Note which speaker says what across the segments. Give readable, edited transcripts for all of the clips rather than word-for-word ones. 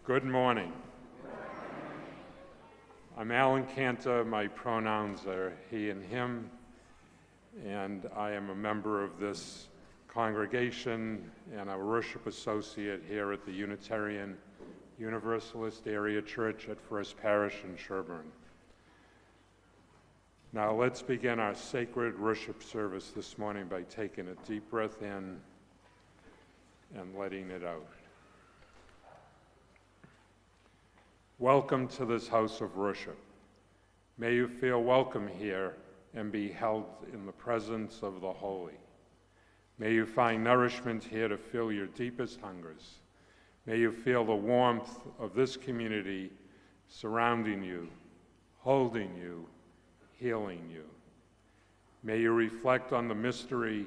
Speaker 1: Good morning. I'm Alan Cantor. My pronouns are he and him, and I am a member of this congregation and a worship associate here at the Unitarian Universalist Area Church at First Parish in Sherburne. Now let's begin our sacred worship service this morning by taking a deep breath in and letting it out. Welcome to this house of worship. May you feel welcome here and be held in the presence of the holy. May you find nourishment here to fill your deepest hungers. May you feel the warmth of this community surrounding you, holding you, healing you. May you reflect on the mystery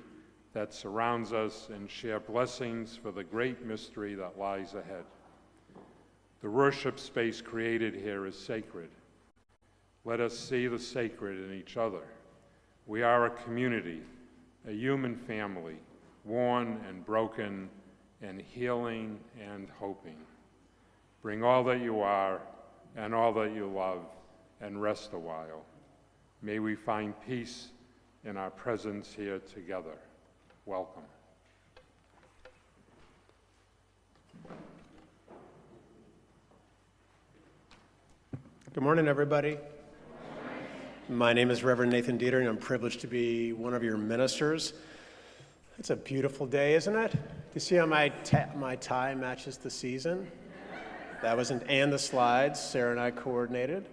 Speaker 1: that surrounds us and share blessings for the great mystery that lies ahead. The worship space created here is sacred. Let us see the sacred in each other. We are a community, a human family, worn and broken and healing and hoping. Bring all that you are and all that you love and rest a while. May we find peace in our presence here together. Welcome.
Speaker 2: Good morning, everybody. My name is Reverend Nathan Dieter, and I'm privileged to be one of your ministers. It's a beautiful day, isn't it? You see how my tie matches the season? That wasn't and the slides. Sarah and I coordinated.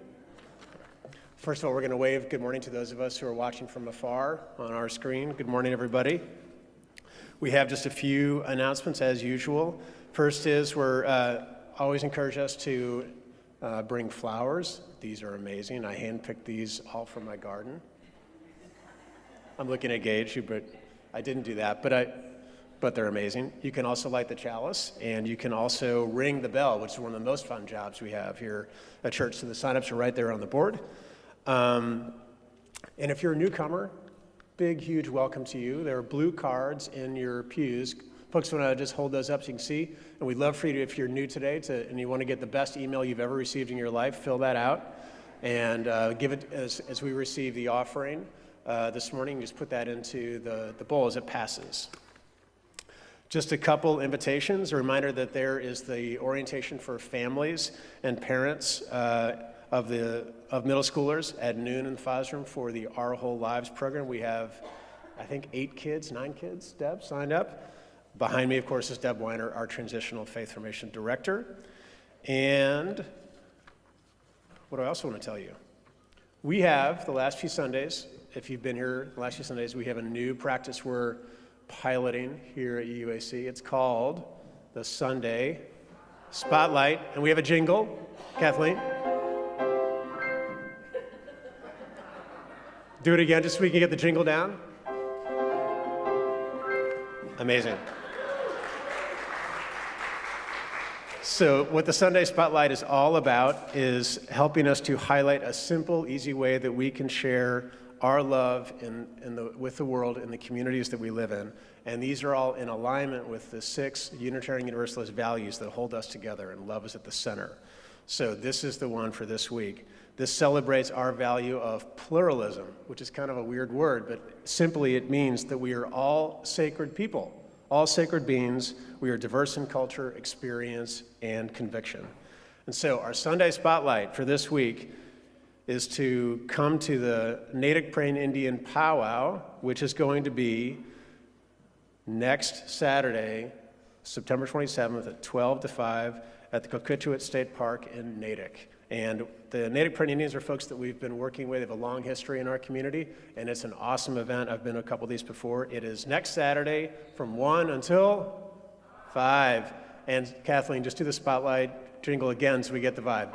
Speaker 2: First of all, we're going to wave good morning to those of us who are watching from afar on our screen. Good morning, everybody. We have just a few announcements as usual. First is we're always encourage us to bring flowers. These are amazing. I handpicked these all from my garden. I'm looking at Gage, but I didn't do that, but they're amazing. You can also light the chalice, and you can also ring the bell, which is one of the most fun jobs we have here at church. So the sign-ups are right there on the board. And if you're a newcomer, big, huge welcome to you. There are blue cards in your pews. Folks want to just hold those up so you can see. And we'd love for you to, if you're new today and you want to get the best email you've ever received in your life, fill that out and give it as we receive the offering this morning. Just put that into the bowl as it passes. Just a couple invitations. A reminder that there is the orientation for families and parents of middle schoolers at noon in the FOS room for the Our Whole Lives program. We have, I think, 9 kids, Deb, signed up. Behind me, of course, is Deb Weiner, our Transitional Faith Formation Director. And what do I also want to tell you? We have, the last few Sundays, if you've been here the last few Sundays, we have a new practice we're piloting here at UAC. It's called the Sunday Spotlight. And we have a jingle. Kathleen? Do it again just so we can get the jingle down. Amazing. So what the Sunday Spotlight is all about is helping us to highlight a simple, easy way that we can share our love with the world in the communities that we live in. And these are all in alignment with the 6 Unitarian Universalist values that hold us together, and love is at the center. So this is the one for this week. This celebrates our value of pluralism, which is kind of a weird word, but simply it means that we are all sacred people, all sacred beings. We are diverse in culture, experience, and conviction. And so our Sunday Spotlight for this week is to come to the Natick Praying Indian Powwow, which is going to be next Saturday, September 27th at 12 to 5 at the Coquitlam State Park in Natick. And the Natick Praying Indians are folks that we've been working with. They have a long history in our community, and it's an awesome event. I've been to a couple of these before. It is next Saturday from 1 until 5. And Kathleen, just do the spotlight jingle again so we get the vibe.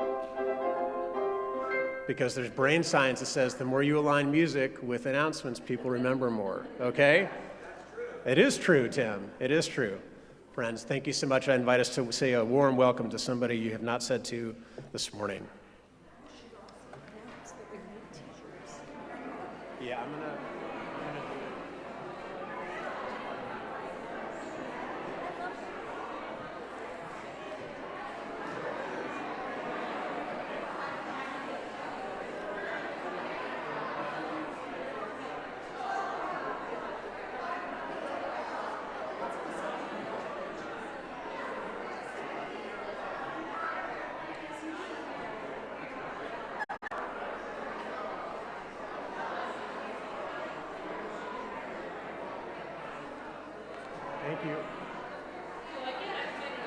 Speaker 2: Because there's brain science that says the more you align music with announcements, people remember more, okay? It is true, Tim. It is true. Friends, thank you so much. I invite us to say a warm welcome to somebody you have not said to this morning. Yeah, I'm gonna do it. Thank you.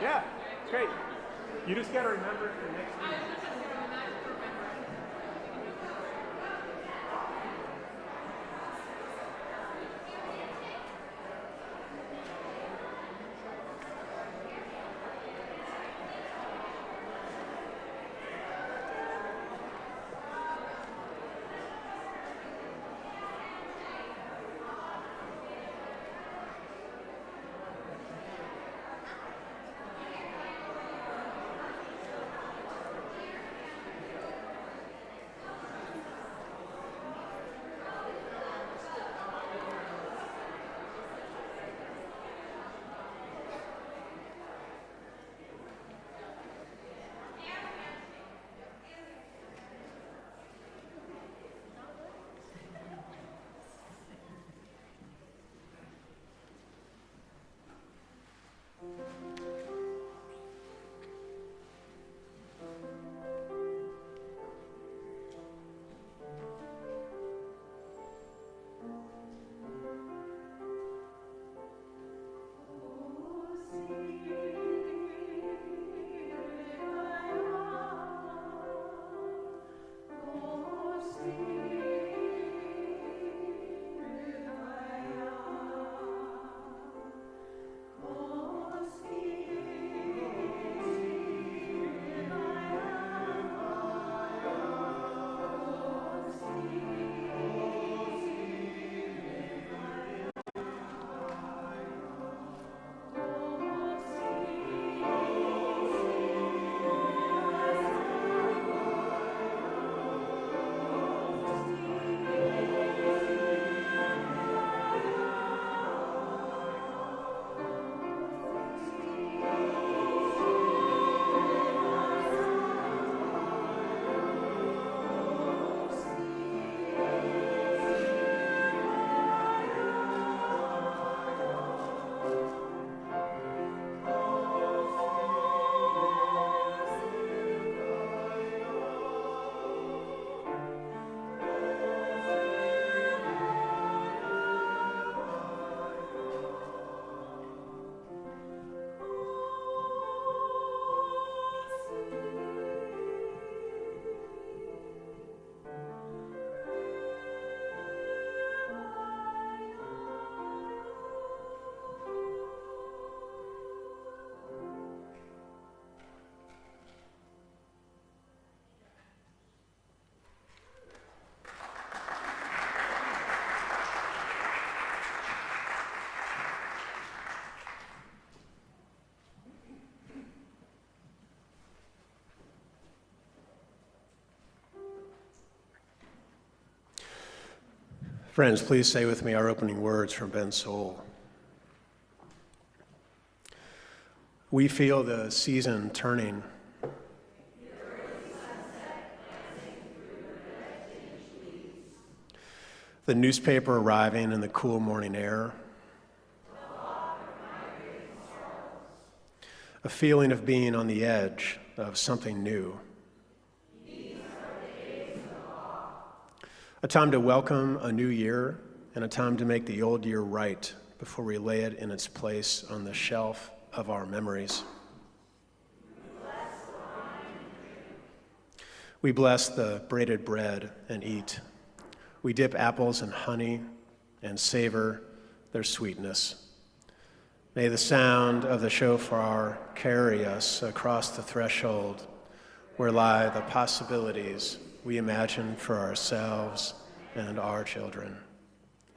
Speaker 2: Yeah, it's great. You just got to remember for next week. Friends, please say with me our opening words from Ben's soul. We feel the season turning. The newspaper arriving in the cool morning air. A feeling of being on the edge of something new. A time to welcome a new year and a time to make the old year right before we lay it in its place on the shelf of our memories. We bless the braided bread and eat. We dip apples in honey and savor their sweetness. May the sound of the shofar carry us across the threshold where lie the possibilities we imagine for ourselves and our children.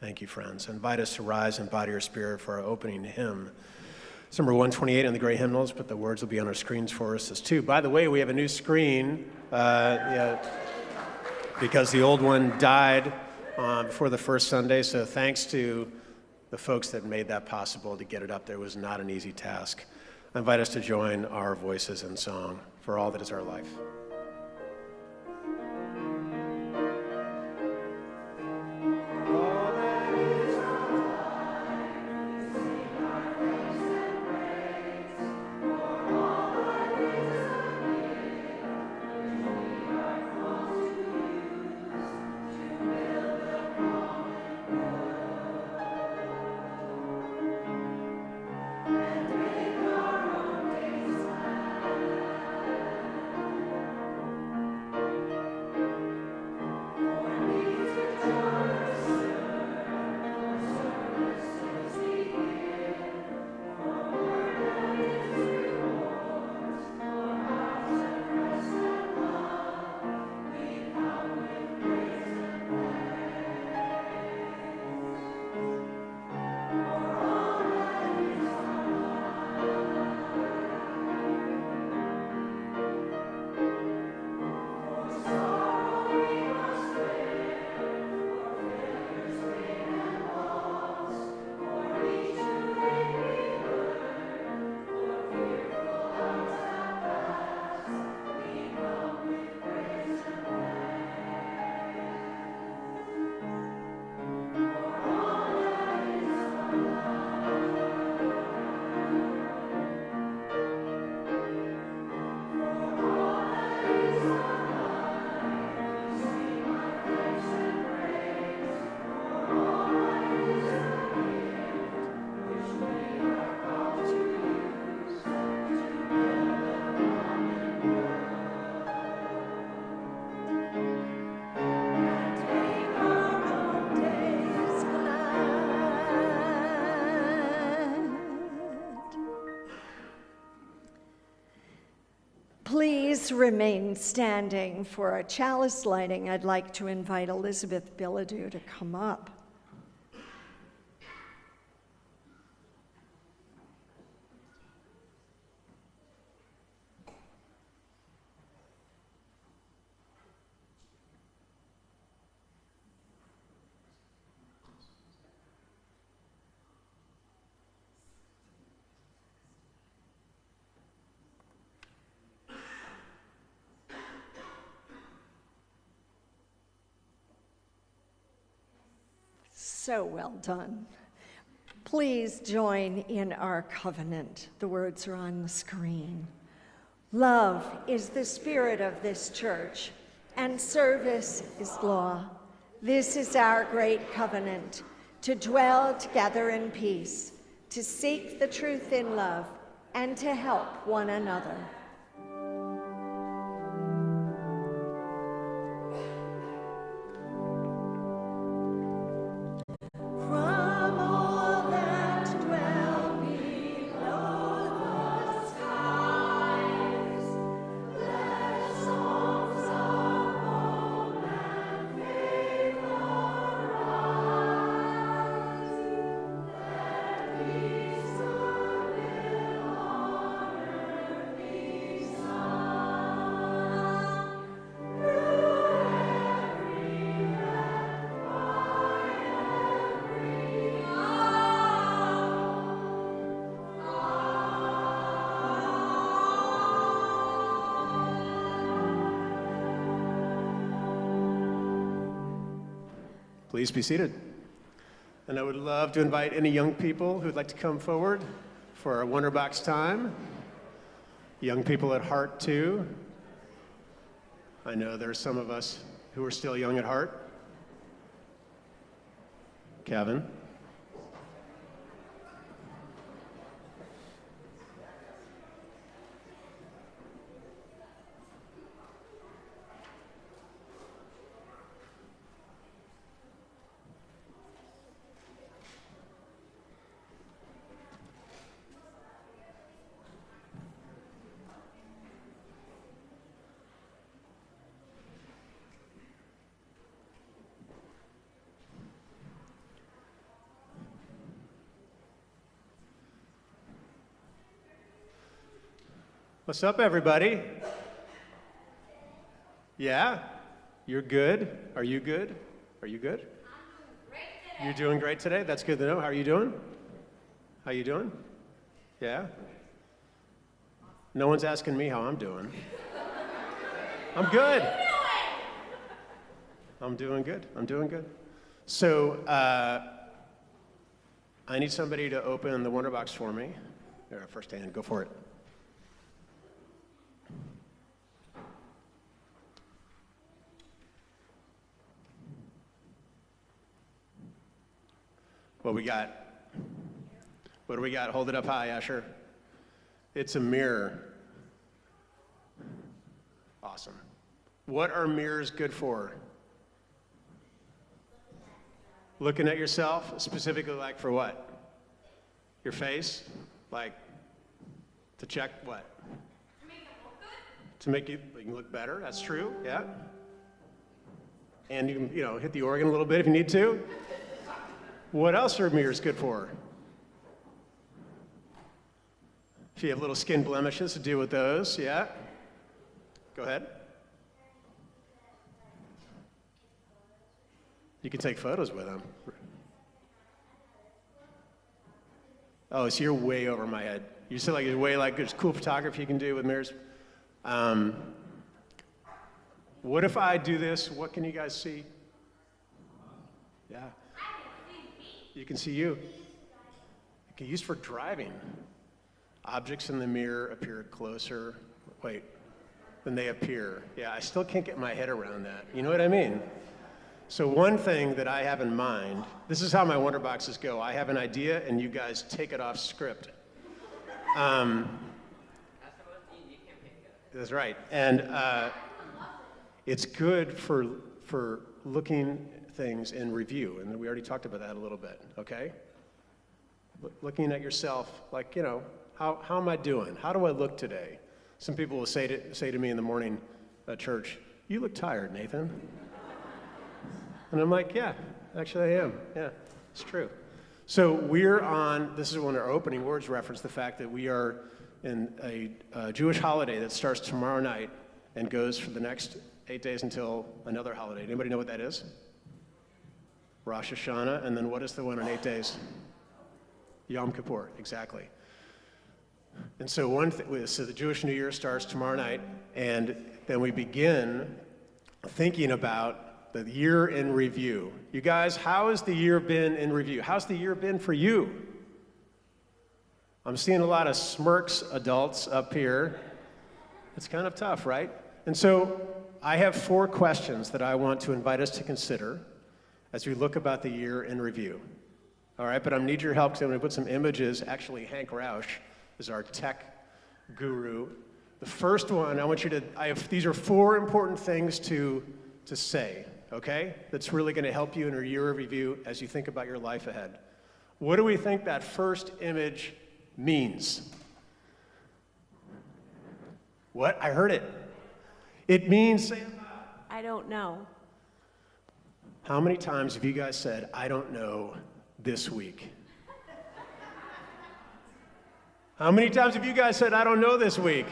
Speaker 2: Thank you, friends. I invite us to rise in body or spirit for our opening hymn. It's number 128 in the Great Hymnals, but the words will be on our screens for us as too. By the way, we have a new screen because the old one died before the first Sunday, so thanks to the folks that made that possible to get it up there. Was not an easy task. I invite us to join our voices in song for all that is our life.
Speaker 3: Please remain standing for a chalice lighting. I'd like to invite Elizabeth Bilodeau to come up. So well done. Please join in our covenant. The words are on the screen. Love is the spirit of this church, and service is law. This is our great covenant, to dwell together in peace, to seek the truth in love, and to help one another.
Speaker 2: Please be seated. And I would love to invite any young people who'd like to come forward for our Wonderbox time. Young people at heart, too. I know there's some of us who are still young at heart. Kevin. What's up, everybody? Yeah? You're good? Are you good? Are you good? You're doing great today? That's good to know. How are you doing? How you doing? Yeah? No one's asking me how I'm doing. I'm good. I'm doing good. I'm doing good. So, I need somebody to open the Wonderbox for me. There, first hand, go for it. What we got? What do we got? Hold it up high, Asher. It's a mirror. Awesome. What are mirrors good for? Looking at yourself, specifically like for what? Your face? Like to check what?
Speaker 4: To make it look good.
Speaker 2: To make you can look better, that's true, yeah. And you can, hit the organ a little bit if you need to. What else are mirrors good for? If you have little skin blemishes, to deal with those, yeah. Go ahead. You can take photos with them. Oh, so you're way over my head. You said there's cool photography you can do with mirrors. What if I do this? What can you guys see? Yeah. You can see you. You can use for driving. Objects in the mirror appear closer. Wait, than they appear. Yeah, I still can't get my head around that. You know what I mean? So one thing that I have in mind, this is how my Wonderboxes go. I have an idea, and you guys take it off script. That's right. And it's good for looking things in review, and we already talked about that a little bit, okay? Looking at yourself, like, how am I doing? How do I look today? Some people will say to me in the morning at church, "You look tired, Nathan." And I'm like, "Yeah, actually I am. Yeah, it's true." So this is when our opening words reference the fact that we are in a Jewish holiday that starts tomorrow night and goes for the next 8 days until another holiday. Anybody know what that is? Rosh Hashanah, and then what is the one in 8 days? Yom Kippur, exactly. And so so the Jewish New Year starts tomorrow night, and then we begin thinking about the year in review. You guys, how has the year been in review? How's the year been for you? I'm seeing a lot of smirks adults up here. It's kind of tough, right? And so I have 4 questions that I want to invite us to consider as we look about the year in review. All right, but I need your help because I'm going to put some images. Actually, Hank Rausch is our tech guru. The first one, these are 4 important things to say, okay? That's really going to help you in your year of review as you think about your life ahead. What do we think that first image means? What? I heard it. It means,
Speaker 4: I don't know.
Speaker 2: How many times have you guys said, "I don't know," this week? How many times have you guys said, "I don't know," this week?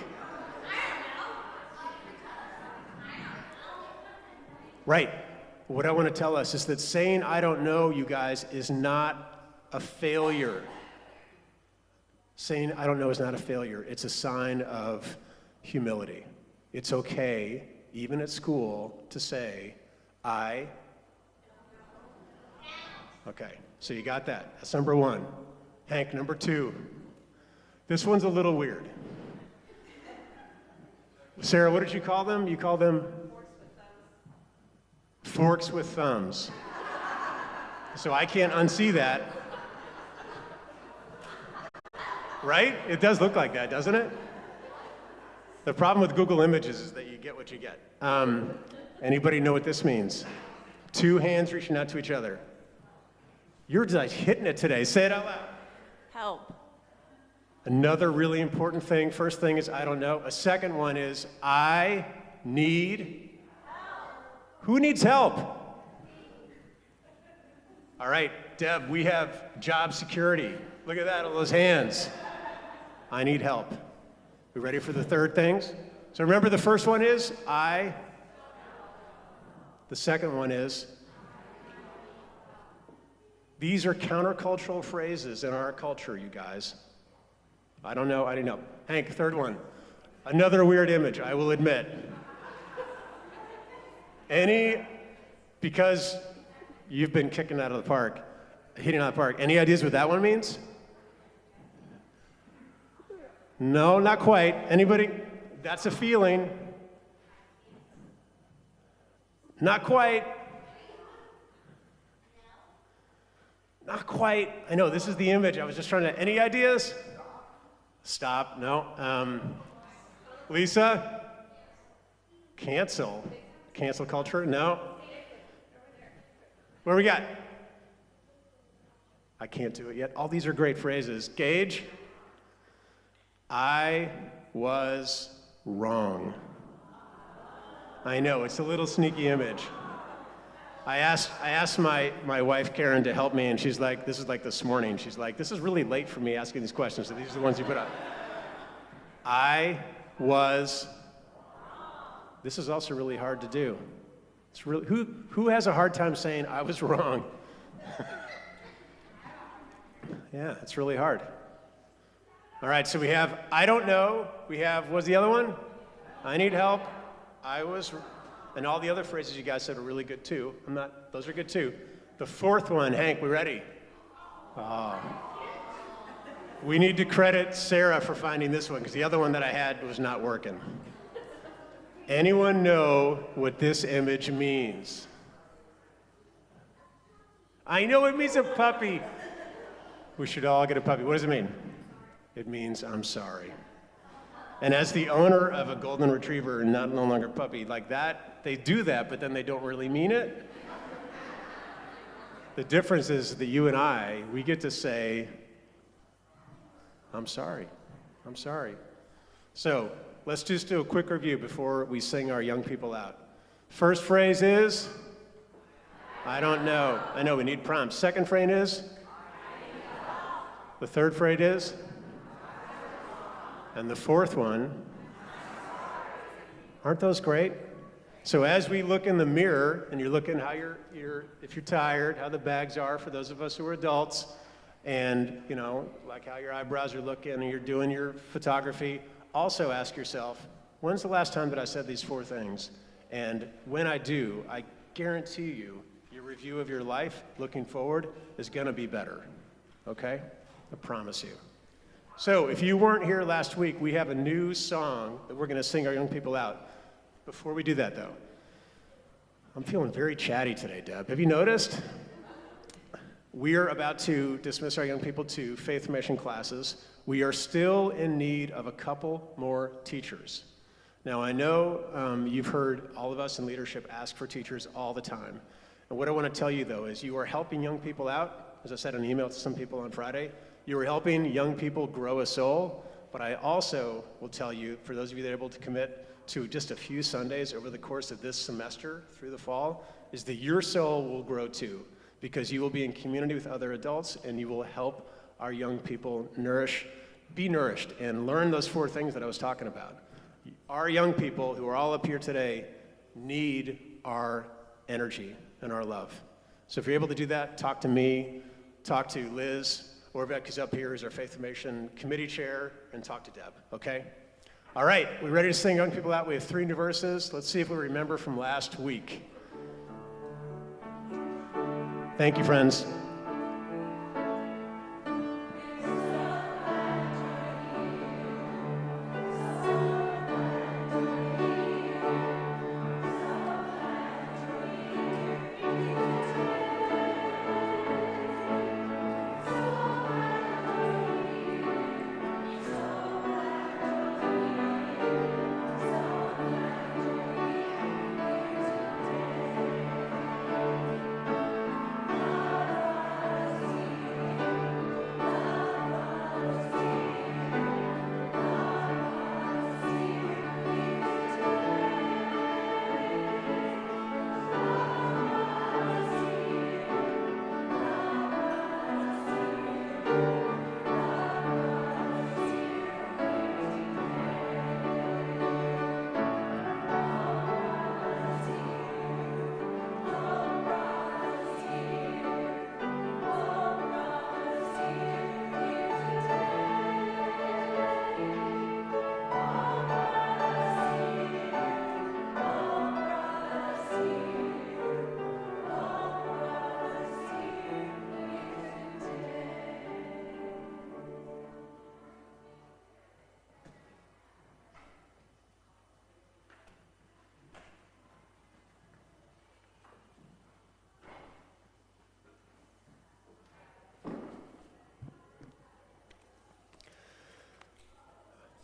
Speaker 2: Right. What I want to tell us is that saying "I don't know," you guys, is not a failure. Saying "I don't know" is not a failure. It's a sign of humility. It's okay, even at school, to say, "I." Okay, so you got that. That's number 1. Hank, number 2. This one's a little weird. Sarah, what did you call them? You call them? Forks with thumbs. So I can't unsee that. Right? It does look like that, doesn't it? The problem with Google Images is that you get what you get. Anybody know what this means? 2 hands reaching out to each other. You're just hitting it today. Say it out loud.
Speaker 4: Help.
Speaker 2: Another really important thing. First thing is "I don't know." A second one is "I need help." Who needs help? All right, Deb, we have job security. Look at that, all those hands. I need help. We ready for the third things? So remember, the first one is "I." The second one is. These are countercultural phrases in our culture, you guys. I don't know, I didn't know. Hank, third one. Another weird image, I will admit. Because you've been hitting out of the park. Any ideas what that one means? No, not quite. Anybody? That's a feeling. Not quite. Not quite. I know, this is the image. I was just trying to, any ideas? Stop, no. Lisa? Cancel. Cancel culture, no. Where we got? I can't do it yet. All these are great phrases. Gage? I was wrong. I know, it's a little sneaky image. I asked my wife, Karen, to help me, and she's like, this is like this morning, she's like, "This is really late for me asking these questions, so these are the ones you put up." I was, this is also really hard to do. It's really, who has a hard time saying "I was wrong"? Yeah, it's really hard. All right, so we have "I don't know," we have, what's the other one? "I need help," "I was," and all the other phrases you guys said are really good too. Those are good too. The fourth one, Hank, we ready? Oh. We need to credit Sarah for finding this one, because the other one that I had was not working. Anyone know what this image means? I know it means a puppy. We should all get a puppy. What does it mean? It means "I'm sorry." And as the owner of a golden retriever, no longer puppy, like that, they do that, but then they don't really mean it. The difference is that you and I, we get to say, "I'm sorry. I'm sorry." So Let's just do a quick review before we sing our young people out. First phrase is, I don't know. I know we need prompts. Second phrase is, the third phrase is, and the fourth one, aren't those great? So as we look in the mirror, and you're looking how if you're tired, how the bags are for those of us who are adults, and like how your eyebrows are looking and you're doing your photography, also ask yourself, when's the last time that I said these four things? And when I do, I guarantee you, your review of your life looking forward is gonna be better, okay? I promise you. So if you weren't here last week, we have a new song that we're gonna sing our young people out. Before we do that though, I'm feeling very chatty today, Deb. Have you noticed? We are about to dismiss our young people to faith formation classes. We are still in need of a couple more teachers. Now I know you've heard all of us in leadership ask for teachers all the time. And what I want to tell you though is you are helping young people out. As I said in an email to some people on Friday, you are helping young people grow a soul. But I also will tell you, for those of you that are able to commit to just a few Sundays over the course of this semester through the fall, is that your soul will grow too, because you will be in community with other adults and you will help our young people be nourished and learn those four things that I was talking about. Our young people who are all up here today need our energy and our love. So if you're able to do that, talk to me, talk to Liz, or Beck is up here as our Faith Formation Committee Chair, and talk to Deb, okay? All right, we ready to sing young people out? We have 3 new verses. Let's see if we remember from last week. Thank you, friends.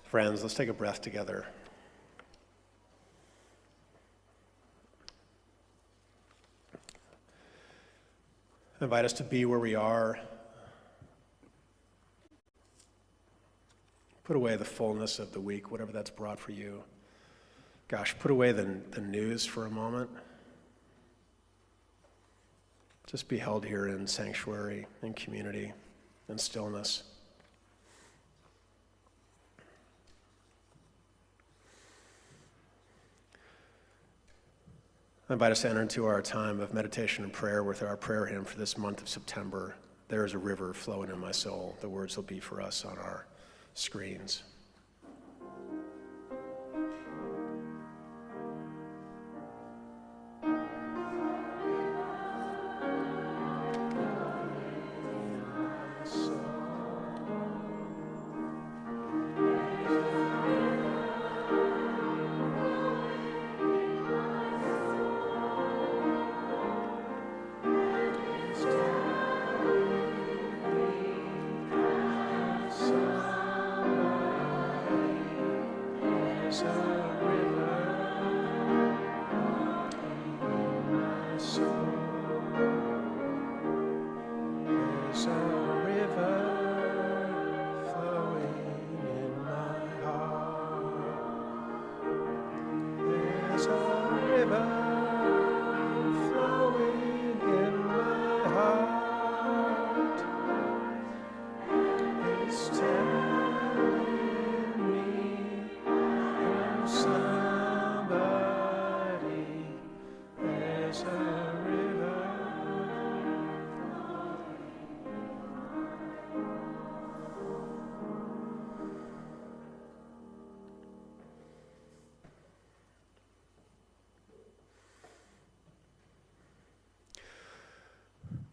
Speaker 2: Friends, let's take a breath together. I invite us to be where we are. Put away the fullness of the week, whatever that's brought for you. Gosh, put away the news for a moment. Just be held here in sanctuary, in community, in stillness. I invite us to enter into our time of meditation and prayer with our prayer hymn for this month of September. There is a river flowing in my soul. The words will be for us on our screens.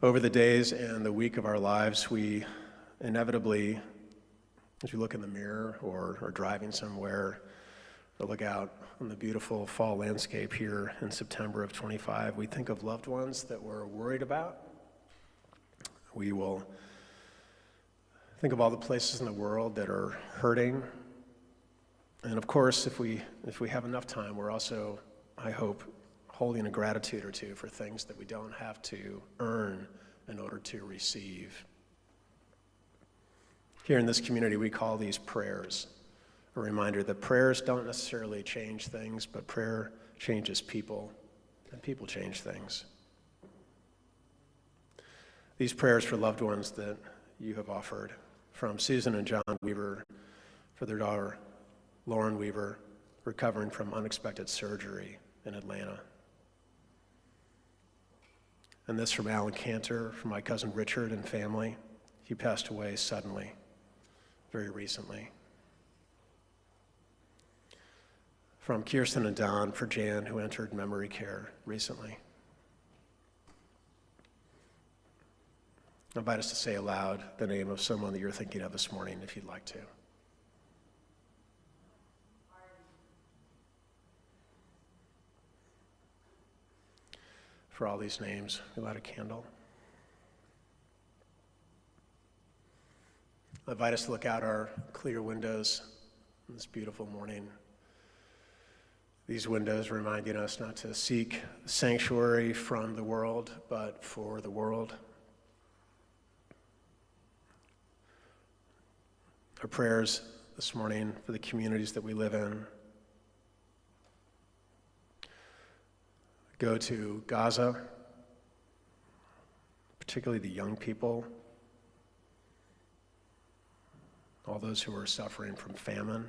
Speaker 2: Over the days and the week of our lives, we inevitably, as we look in the mirror or are driving somewhere, or look out on the beautiful fall landscape here in September of 25, we think of loved ones that we're worried about. We will think of all the places in the world that are hurting. And of course, if we have enough time, we're also, I hope, holding a gratitude or two for things that we don't have to earn in order to receive. Here in this community, we call these prayers. A reminder that prayers don't necessarily change things, but prayer changes people, and people change things. These prayers for loved ones that you have offered, from Susan and John Weaver, for their daughter, Lauren Weaver, recovering from unexpected surgery in Atlanta. And this from Alan Cantor, from my cousin Richard and family. He passed away suddenly, very recently. From Kirsten and Don for Jan, who entered memory care recently. I invite us to say aloud the name of someone that you're thinking of this morning, if you'd like to. For all these names, we light a candle. I invite us to look out our clear windows on this beautiful morning. These windows reminding us not to seek sanctuary from the world, but for the world. Our prayers this morning for the communities that we live in go to Gaza, particularly the young people, all those who are suffering from famine,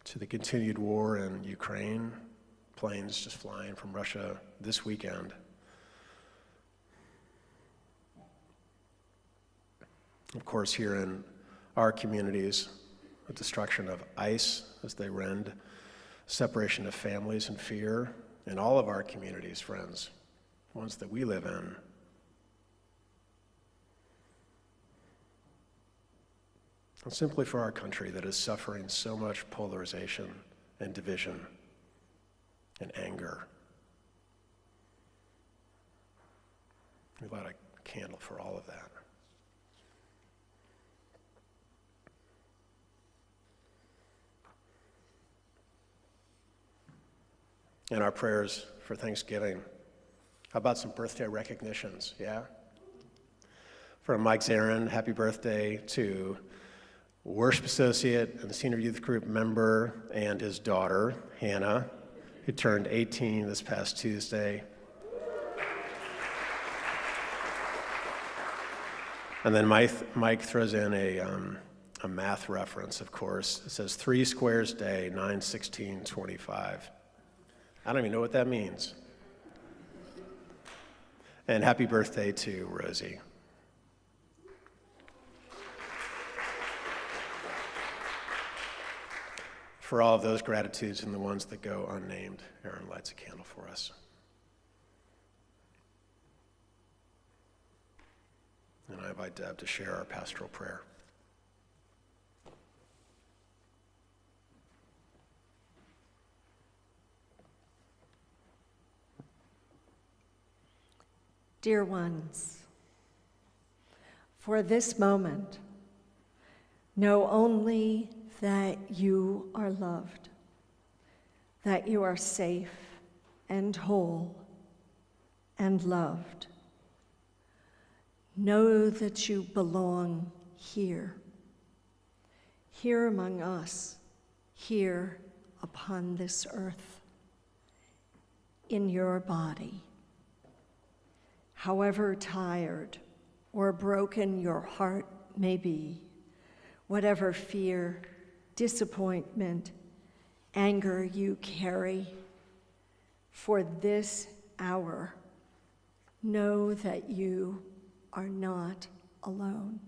Speaker 2: to the continued war in Ukraine, planes just flying from Russia this weekend. Of course, here in our communities, the destruction of ICE as they rend, separation of families and fear in all of our communities, friends, ones that we live in. And simply for our country that is suffering so much polarization and division and anger. We light a candle for all of that. And our prayers for Thanksgiving. How about some birthday recognitions, yeah? From Mike Zarin, happy birthday to worship associate and senior youth group member and his daughter, Hannah, who turned 18 this past Tuesday. And then Mike throws in a math reference, of course. It says 3 squares day, 9/16/25. I don't even know what that means. And happy birthday to Rosie. For all of those gratitudes and the ones that go unnamed, Aaron lights a candle for us. And I invite Deb to share our pastoral prayer.
Speaker 3: Dear ones, for this moment, know only that you are loved, that you are safe and whole and loved. Know that you belong here among us, here upon this earth, in your body. However tired or broken your heart may be, whatever fear, disappointment, anger you carry, for this hour, know that you are not alone.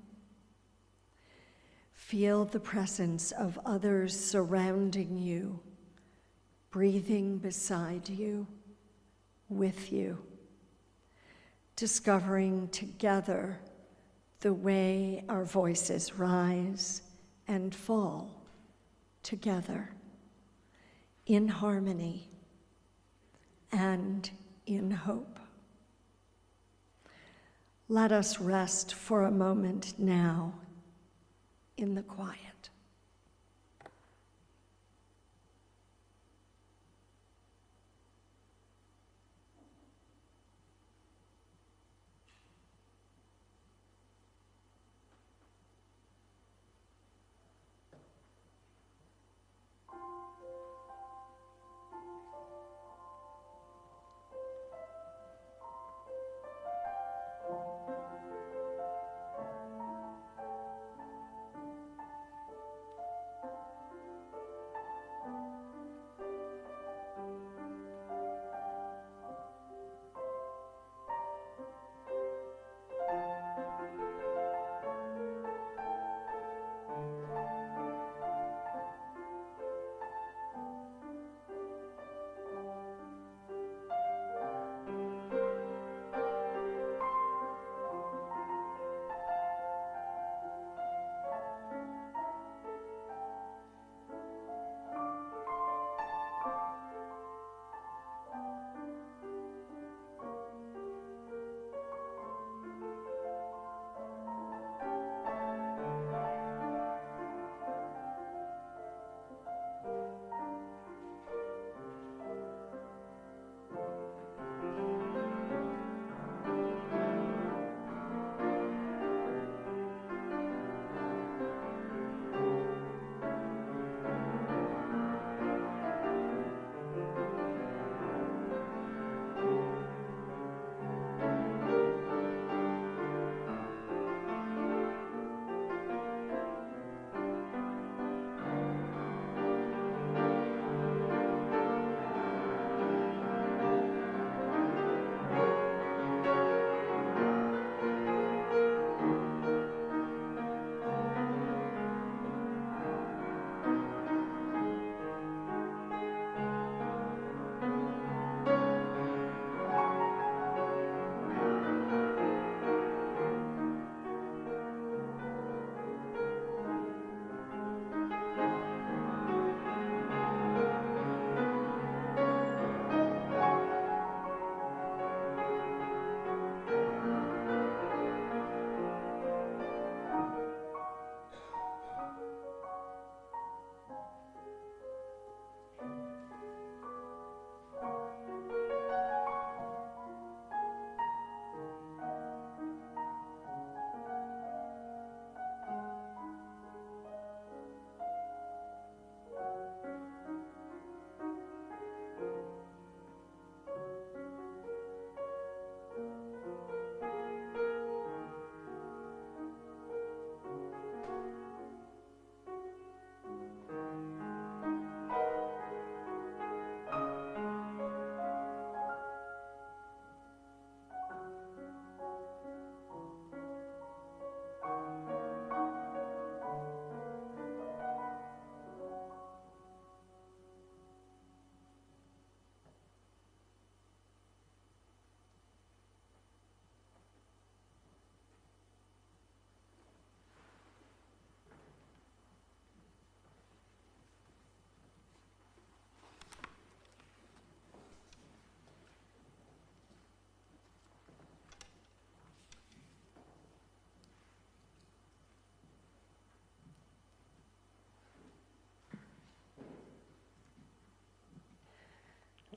Speaker 3: Feel the presence of others surrounding you, breathing beside you, with you. discovering together the way our voices rise and fall together in harmony and in hope. Let us rest for a moment now in the quiet.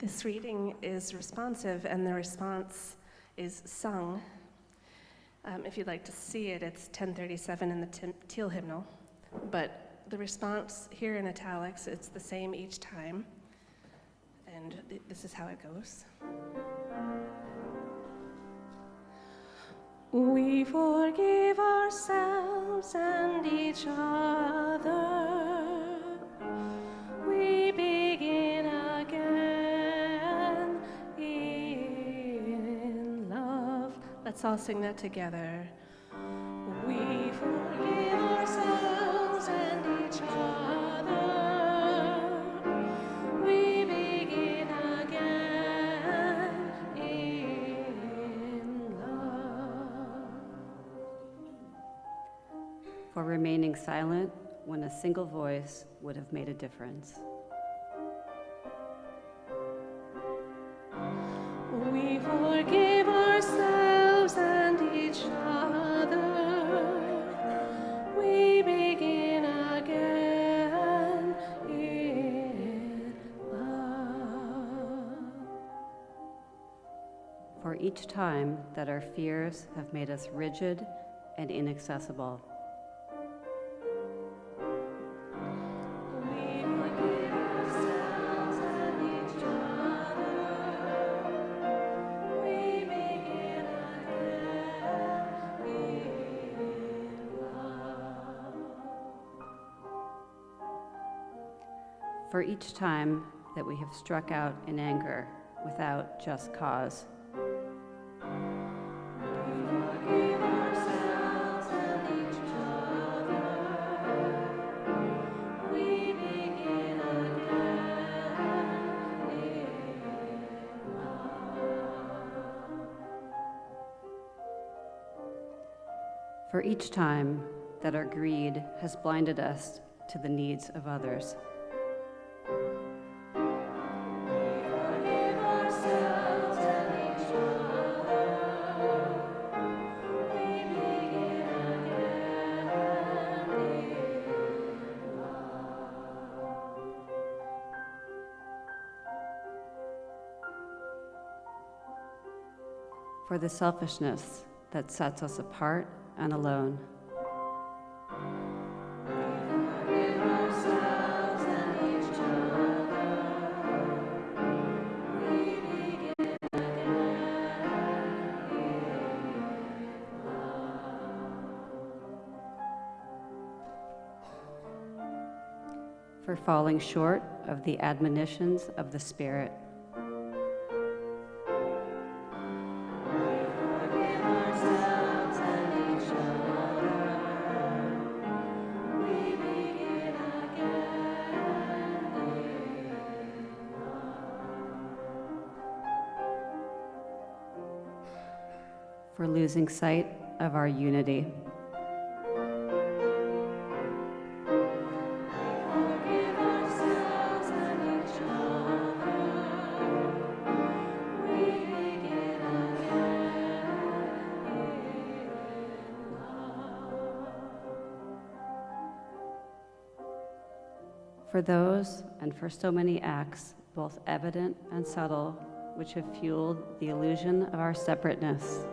Speaker 5: This reading is responsive, and the response is sung. If you'd like to see it, it's 1037 in the teal hymnal. But the response here in italics, it's the same each time. And this is how it goes. We forgive ourselves and each other. We begin again in love. Let's all sing that together. We forgive ourselves and each other. We begin again in love.
Speaker 6: for remaining silent when a single voice would have made a difference.
Speaker 5: We forgive ourselves and each other. We begin again in love.
Speaker 6: For each time that our fears have made us rigid and inaccessible.
Speaker 5: We forgive ourselves and each other. We begin again in love.
Speaker 6: For each time that we have struck out in anger without just cause.
Speaker 5: Forgive ourselves and each other. We begin again in love.
Speaker 6: For each time that our greed has blinded us to the needs of others.
Speaker 5: Forgive ourselves and each other. We begin again in love.
Speaker 6: For the selfishness that sets us apart and alone.
Speaker 5: Forgive ourselves and each other. We begin again in love.
Speaker 6: For falling short of the admonitions of the Spirit.
Speaker 5: Forgive ourselves and each other. We begin again in love.
Speaker 6: For losing sight of our unity.
Speaker 5: Forgive ourselves and each other. We begin again in love.
Speaker 6: For those and for so many acts, both evident and subtle, which have fueled the illusion of our separateness.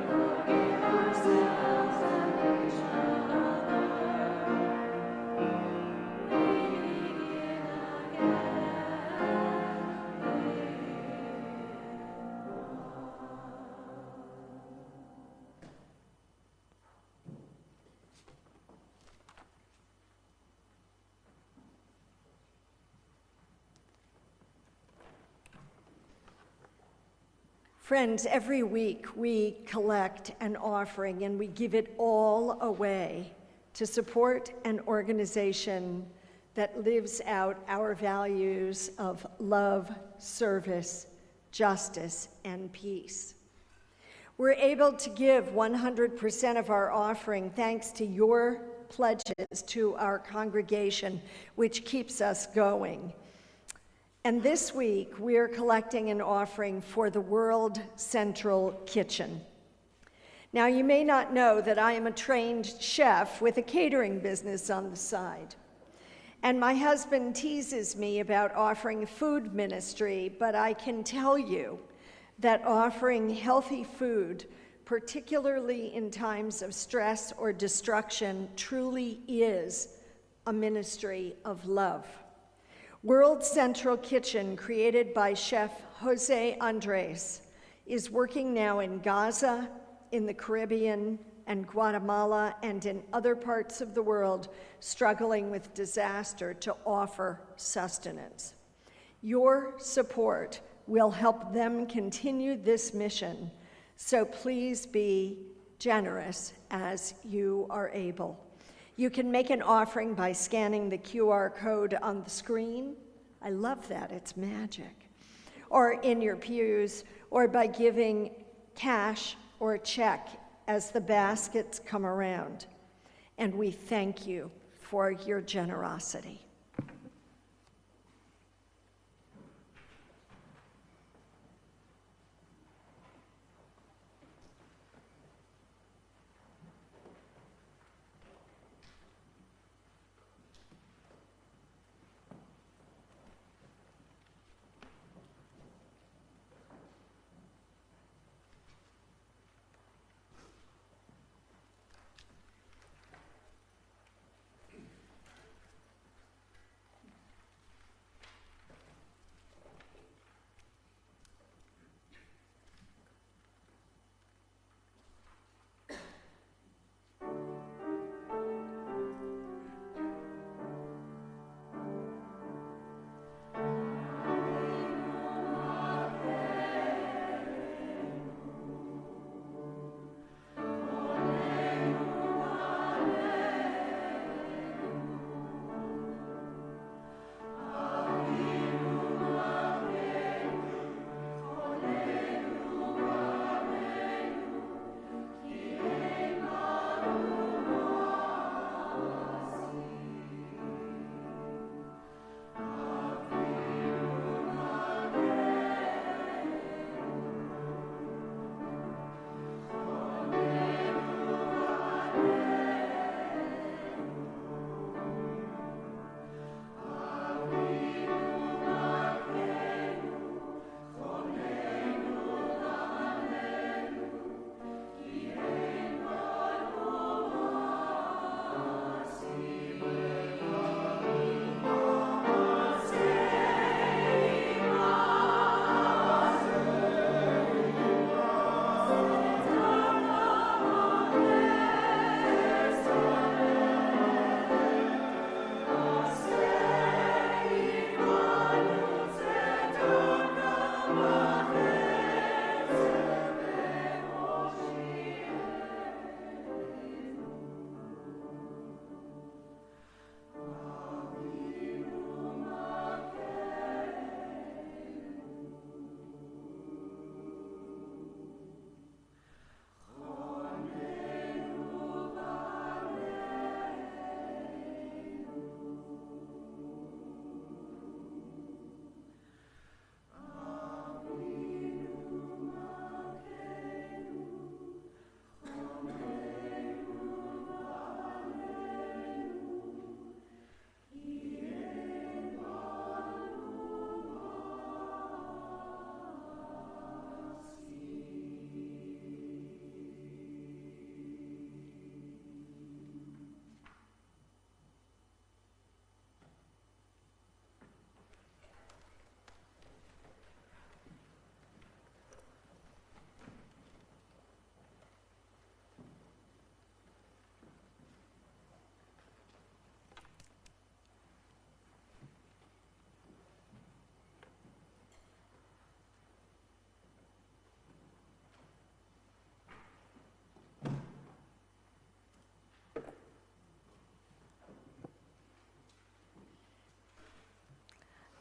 Speaker 5: Forgive ourselves and each other. We begin
Speaker 3: Friends, every week we collect an offering and we give it all away to support an organization that lives out our values of love, service, justice, and peace. We're able to give 100% of our offering thanks to your pledges to our congregation, which keeps us going. And this week, we're collecting an offering for the World Central Kitchen. Now, you may not know that I am a trained chef with a catering business on the side. And my husband teases me about offering food ministry, but I can tell you that offering healthy food, particularly in times of stress or destruction, truly is a ministry of love. World Central Kitchen, created by Chef Jose Andres, is working now in Gaza, in the Caribbean, and Guatemala, and in other parts of the world struggling with disaster to offer sustenance. Your support will help them continue this mission, so please be generous as you are able. You can make an offering by scanning the QR code on the screen. I love that, it's magic. Or in your pews, or by giving cash or a check as the baskets come around, and we thank you for your generosity.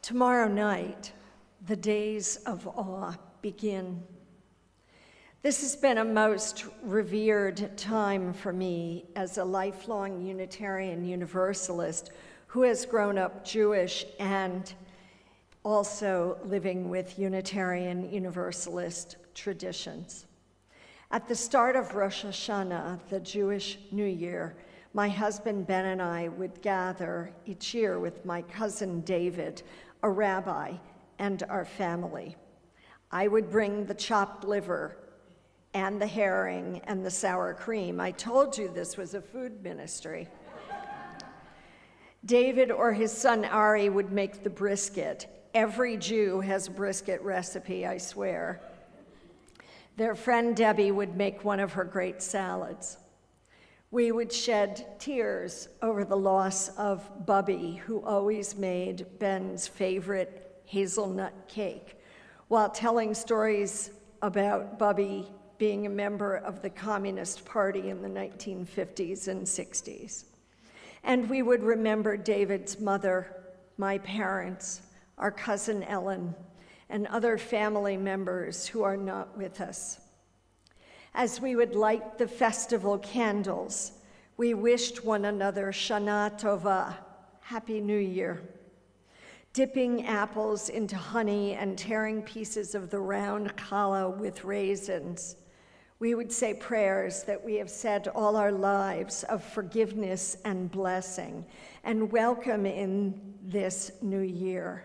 Speaker 3: Tomorrow night, the days of awe begin. This has been a most revered time for me as a lifelong Unitarian Universalist who has grown up Jewish and also living with Unitarian Universalist traditions. At the start of Rosh Hashanah, the Jewish New Year, my husband Ben and I would gather each year with my cousin David, a rabbi, and our family. I would bring the chopped liver and the herring and the sour cream. I told you this was a food ministry. David or his son Ari would make the brisket. Every Jew has a brisket recipe, I swear. Their friend Debbie would make one of her great salads. We would shed tears over the loss of Bubby, who always made Ben's favorite hazelnut cake, while telling stories about Bubby being a member of the Communist Party in the 1950s and 60s. And we would remember David's mother, my parents, our cousin Ellen, and other family members who are not with us. As we would light the festival candles, we wished one another Shana Tova, Happy New Year. Dipping apples into honey and tearing pieces of the round challah with raisins, we would say prayers that we have said all our lives of forgiveness and blessing and welcome in this new year.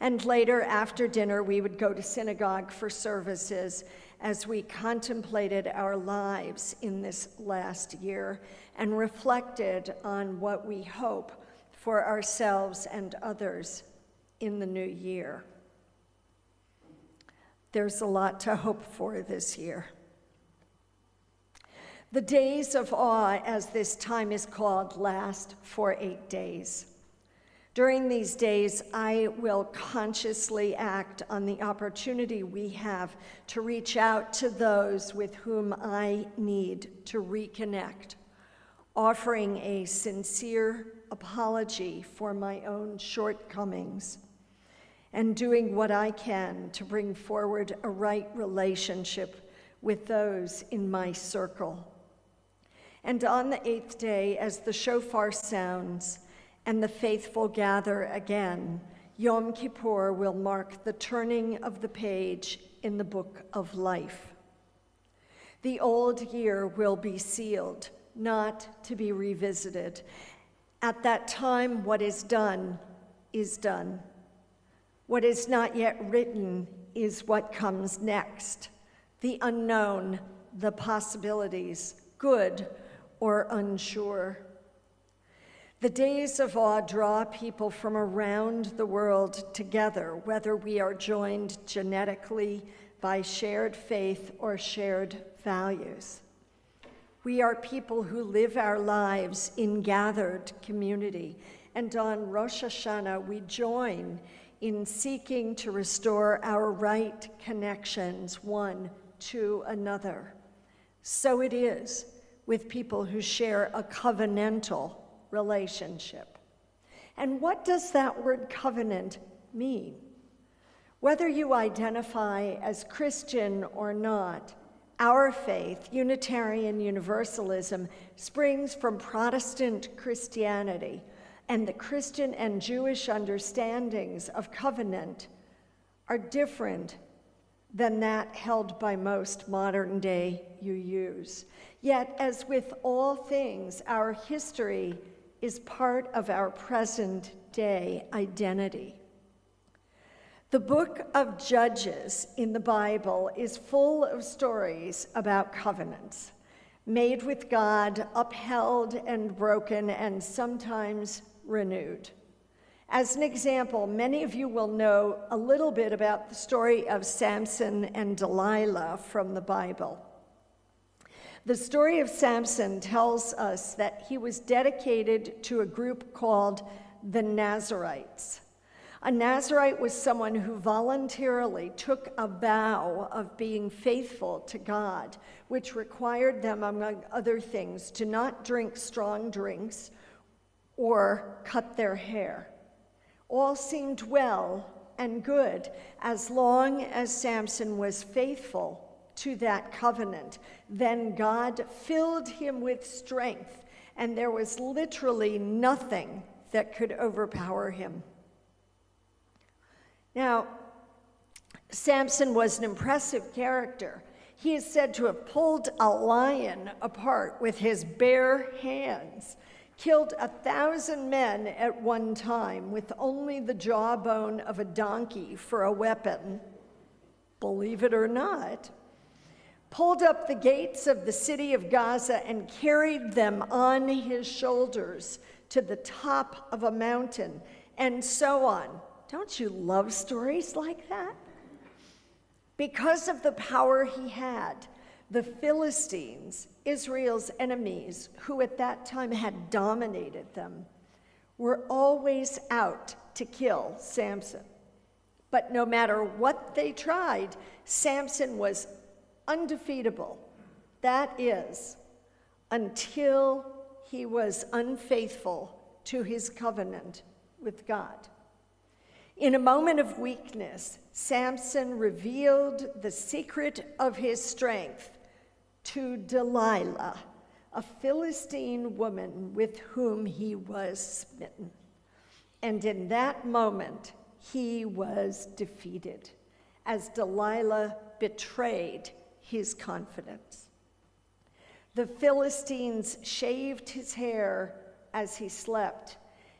Speaker 3: And later, after dinner, we would go to synagogue for services as we contemplated our lives in this last year and reflected on what we hope for ourselves and others in the new year. There's a lot to hope for this year. The days of awe, as this time is called, last for 8 days. During these days, I will consciously act on the opportunity we have to reach out to those with whom I need to reconnect, offering a sincere apology for my own shortcomings, and doing what I can to bring forward a right relationship with those in my circle. And on the 8th day, as the shofar sounds and the faithful gather again, Yom Kippur will mark the turning of the page in the book of life. The old year will be sealed, not to be revisited. At that time, what is done is done. What is not yet written is what comes next. The unknown, the possibilities, good or unsure. The days of awe draw people from around the world together, whether we are joined genetically by shared faith or shared values. We are people who live our lives in gathered community, and on Rosh Hashanah we join in seeking to restore our right connections one to another. So it is with people who share a covenantal relationship. And what does that word covenant mean? Whether you identify as Christian or not, our faith, Unitarian Universalism, springs from Protestant Christianity, and the Christian and Jewish understandings of covenant are different than that held by most modern-day UUs. Yet, as with all things, our history is part of our present-day identity. The book of Judges in the Bible is full of stories about covenants, made with God, upheld and broken, and sometimes renewed. As an example, many of you will know a little bit about the story of Samson and Delilah from the Bible. The story of Samson tells us that he was dedicated to a group called the Nazarites. A Nazarite was someone who voluntarily took a vow of being faithful to God, which required them, among other things, to not drink strong drinks or cut their hair. All seemed well and good as long as Samson was faithful to that covenant. Then God filled him with strength, and there was literally nothing that could overpower him. Now, Samson was an impressive character. He is said to have pulled a lion apart with his bare hands, killed 1,000 men at one time with only the jawbone of a donkey for a weapon, believe it or not, pulled up the gates of the city of Gaza and carried them on his shoulders to the top of a mountain, and so on. Don't you love stories like that? Because of the power he had, the Philistines, Israel's enemies, who at that time had dominated them, were always out to kill Samson. But no matter what they tried, Samson was undefeatable. That is, until he was unfaithful to his covenant with God. In a moment of weakness, Samson revealed the secret of his strength to Delilah, a Philistine woman with whom he was smitten. And in that moment, he was defeated as Delilah betrayed his confidence. The Philistines shaved his hair as he slept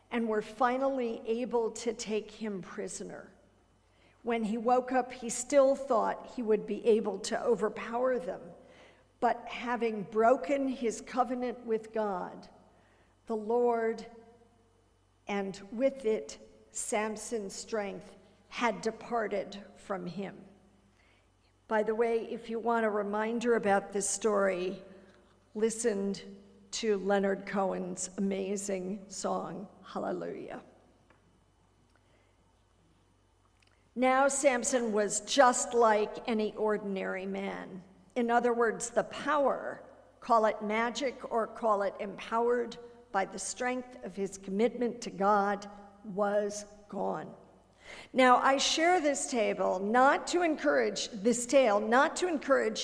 Speaker 3: and were finally able to take him prisoner. When he woke up, he still thought he would be able to overpower them, but having broken his covenant with God, the Lord, and with it Samson's strength, had departed from him. By the way, if you want a reminder about this story, listen to Leonard Cohen's amazing song, Hallelujah. Now Samson was just like any ordinary man. In other words, the power, call it magic or call it empowered by the strength of his commitment to God, was gone. Now, I share this tale not to encourage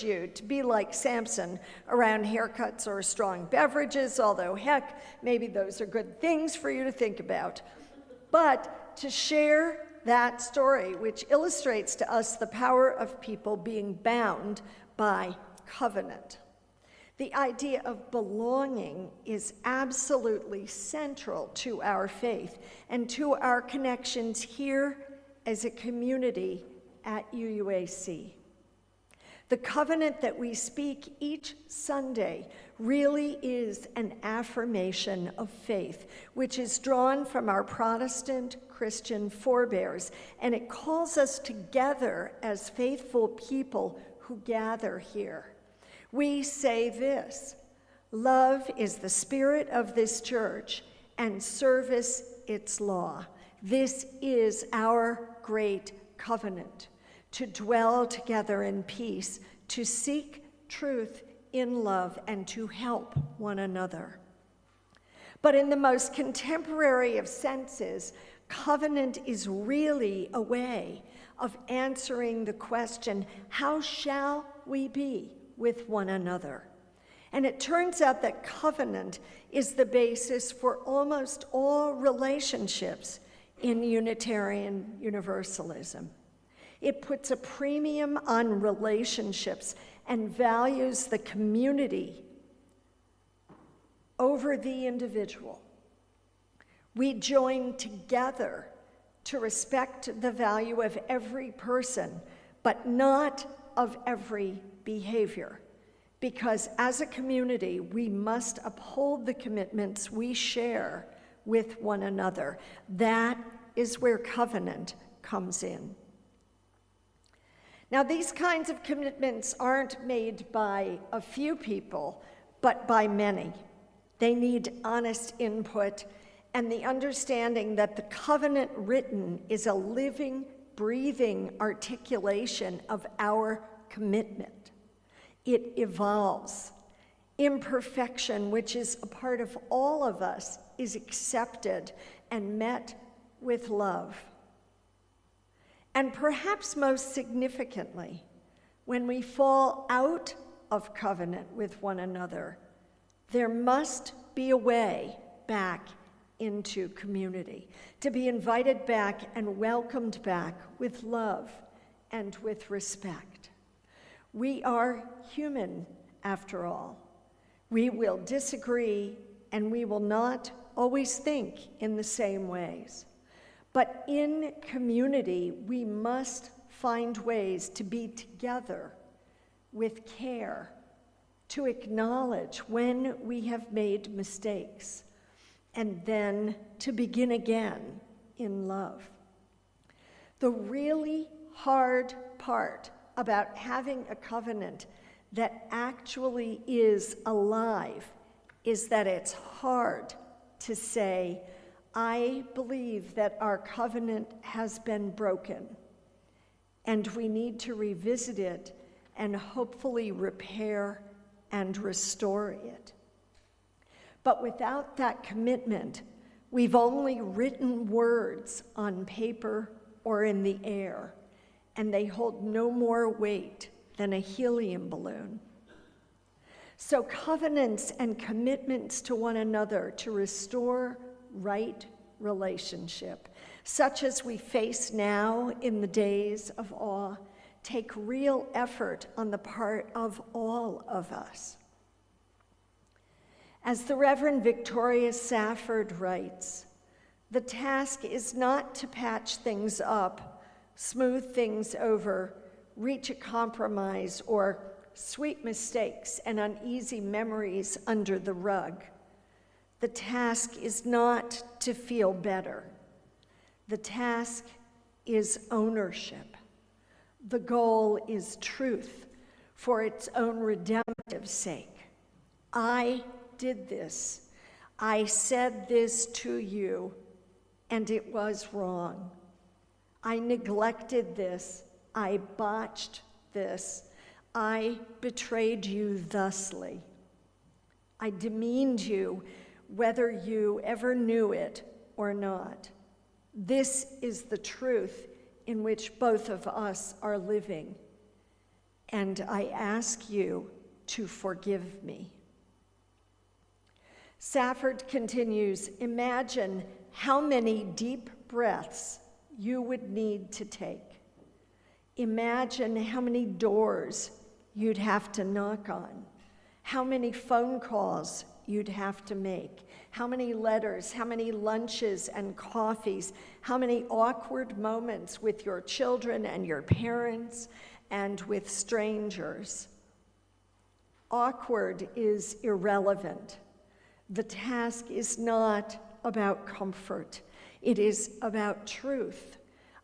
Speaker 3: you to be like Samson around haircuts or strong beverages, although heck, maybe those are good things for you to think about, but to share that story, which illustrates to us the power of people being bound by covenant. The idea of belonging is absolutely central to our faith and to our connections here as a community at UUAC. The covenant that we speak each Sunday really is an affirmation of faith, which is drawn from our Protestant Christian forebears, and it calls us together as faithful people who gather here. We say this: love is the spirit of this church, and service its law. This is our great covenant, to dwell together in peace, to seek truth in love, and to help one another. But in the most contemporary of senses, covenant is really a way of answering the question, how shall we be with one another? And it turns out that covenant is the basis for almost all relationships in Unitarian Universalism. It puts a premium on relationships and values the community over the individual. We join together to respect the value of every person, but not of every behavior, because as a community, we must uphold the commitments we share with one another. That is where covenant comes in. Now, these kinds of commitments aren't made by a few people, but by many. They need honest input and the understanding that the covenant written is a living, breathing articulation of our commitment. It evolves. Imperfection, which is a part of all of us, is accepted and met with love. And perhaps most significantly, when we fall out of covenant with one another, there must be a way back into community, to be invited back and welcomed back with love and with respect. We are human, after all. We will disagree, and we will not always think in the same ways. But in community, we must find ways to be together with care, to acknowledge when we have made mistakes, and then to begin again in love. The really hard part about having a covenant that actually is alive is that it's hard to say, I believe that our covenant has been broken, and we need to revisit it and hopefully repair and restore it. But without that commitment, we've only written words on paper or in the air, and they hold no more weight than a helium balloon. So covenants and commitments to one another to restore right relationship, such as we face now in the days of awe, take real effort on the part of all of us. As the Reverend Victoria Safford writes, the task is not to patch things up, smooth things over, reach a compromise, or sweep mistakes and uneasy memories under the rug. The task is not to feel better. The task is ownership. The goal is truth for its own redemptive sake. I did this. I said this to you, and it was wrong. I neglected this. I botched this. I betrayed you thusly. I demeaned you, whether you ever knew it or not. This is the truth in which both of us are living, and I ask you to forgive me. Safford continues, imagine how many deep breaths you would need to take. Imagine how many doors you'd have to knock on, how many phone calls you'd have to make, how many letters, how many lunches and coffees, how many awkward moments with your children and your parents and with strangers. Awkward is irrelevant. The task is not about comfort. It is about truth,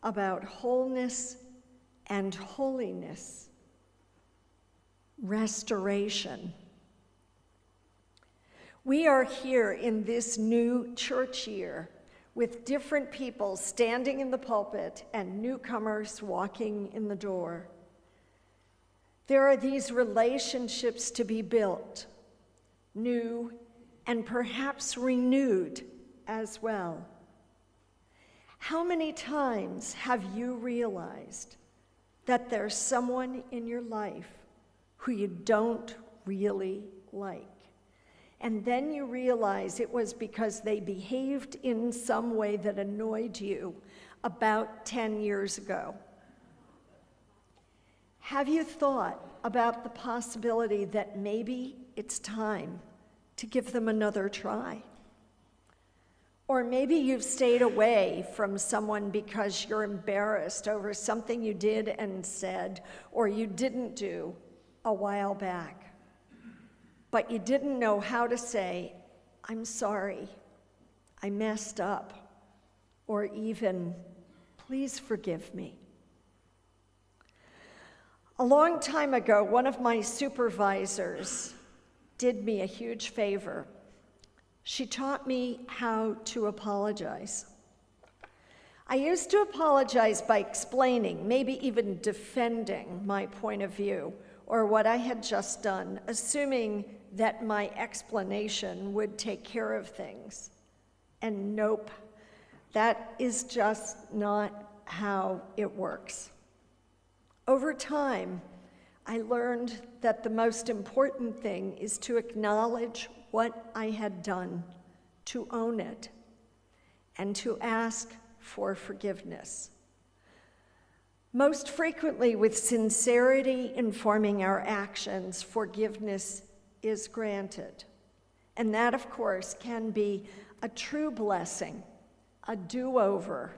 Speaker 3: about wholeness and holiness, restoration. We are here in this new church year with different people standing in the pulpit and newcomers walking in the door. There are these relationships to be built, new and perhaps renewed as well. How many times have you realized that there's someone in your life who you don't really like? And then you realize it was because they behaved in some way that annoyed you about 10 years ago. Have you thought about the possibility that maybe it's time to give them another try? Or maybe you've stayed away from someone because you're embarrassed over something you did and said, or you didn't do a while back. But you didn't know how to say, I'm sorry, I messed up, or even, please forgive me. A long time ago, one of my supervisors did me a huge favor. She taught me how to apologize. I used to apologize by explaining, maybe even defending my point of view or what I had just done, assuming that my explanation would take care of things. And nope, that is just not how it works. Over time, I learned that the most important thing is to acknowledge what I had done, to own it, and to ask for forgiveness. Most frequently, with sincerity informing our actions, forgiveness is granted. And that, of course, can be a true blessing, a do-over.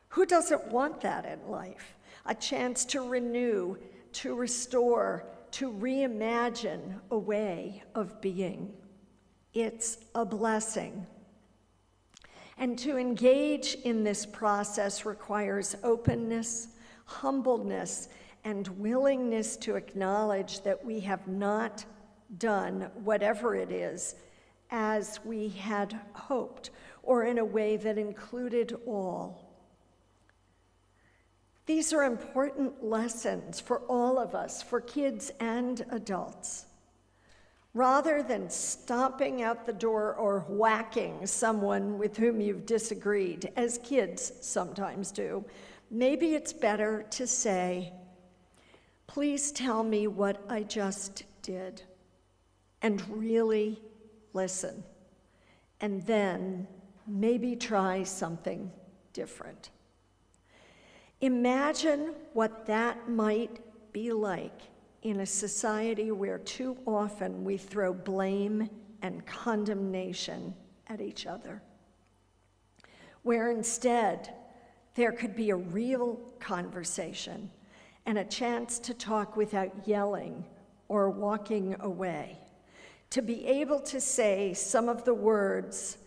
Speaker 3: Who doesn't want that in life? A chance to renew, to restore, to reimagine a way of being. It's a blessing. And to engage in this process requires openness, humbleness, and willingness to acknowledge that we have not done whatever it is as we had hoped, or in a way that included all. These are important lessons for all of us, for kids and adults. Rather than stomping out the door or whacking someone with whom you've disagreed, as kids sometimes do, maybe it's better to say, please tell me what I just did. and really listen, and then maybe try something different. Imagine what that might be like in a society where too often we throw blame and condemnation at each other, where instead there could be a real conversation and a chance to talk without yelling or walking away, to be able to say some of the words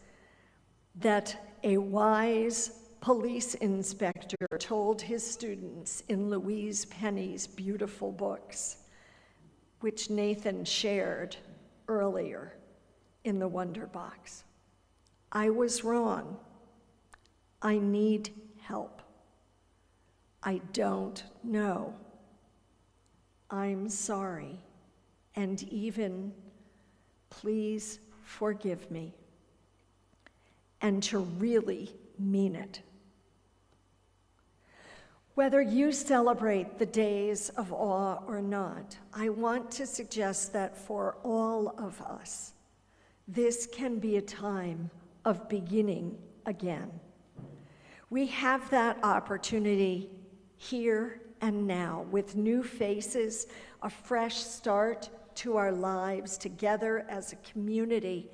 Speaker 3: that a wise police inspector told his students in Louise Penny's beautiful books, which Nathan shared earlier in the Wonder Box. I was wrong. I need help. I don't know. I'm sorry. And even, please forgive me. And to really mean it. Whether you celebrate the days of awe or not, I want to suggest that for all of us, this can be a time of beginning again. We have that opportunity here and now with new faces, a fresh start to our lives together as a community,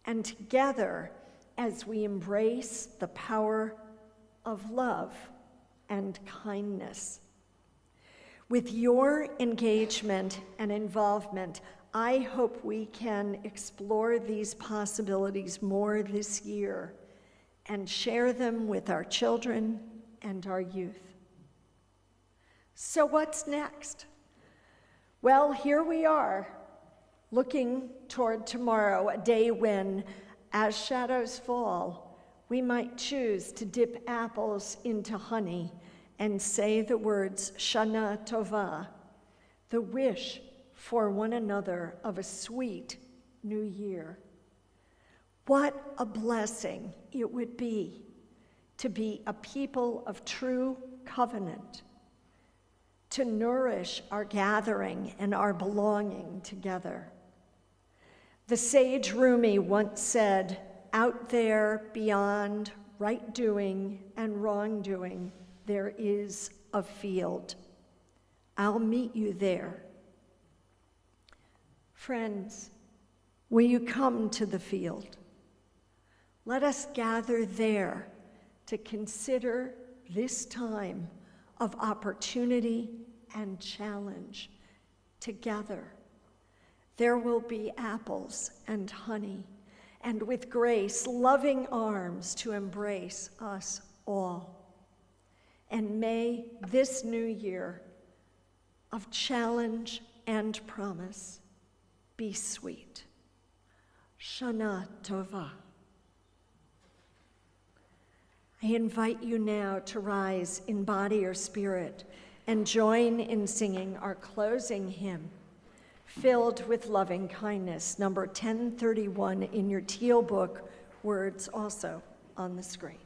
Speaker 3: and together as we embrace the power of love and kindness. With your engagement and involvement, I hope we can explore these possibilities more this year and share them with our children and our youth. So what's next? Well, here we are, looking toward tomorrow, a day when, as shadows fall, we might choose to dip apples into honey and say the words Shana Tova, the wish for one another of a sweet new year. What a blessing it would be to be a people of true covenant, to nourish our gathering and our belonging together. The sage Rumi once said, "Out there beyond right doing and wrongdoing, there is a field. I'll meet you there." Friends, will you come to the field? Let us gather there to consider this time of opportunity and challenge together. There will be apples and honey, and with grace, loving arms to embrace us all. And may this new year of challenge and promise be sweet. Shana Tova. I invite you now to rise in body or spirit and join in singing our closing hymn, Filled with Loving Kindness, number 1031 in your teal book, words also on the screen.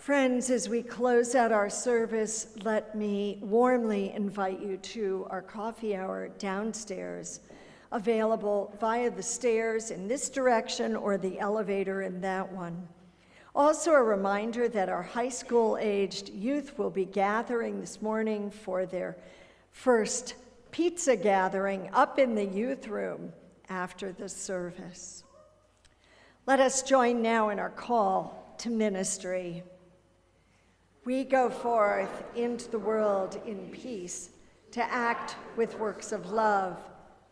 Speaker 3: Friends, as we close out our service, let me warmly invite you to our coffee hour downstairs, available via the stairs in this direction or the elevator in that one. Also, a reminder that our high school-aged youth will be gathering this morning for their first pizza gathering up in the youth room after the service. Let us join now in our call to ministry. We go forth into the world in peace to act with works of love,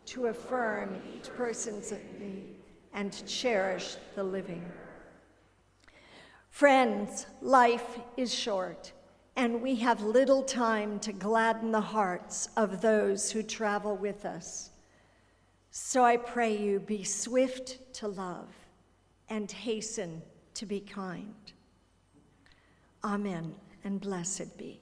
Speaker 3: to affirm each person's need, and to cherish the living. Friends, life is short, and we have little time to gladden the hearts of those who travel with us. So I pray you be swift to love and hasten to be kind. Amen, and blessed be.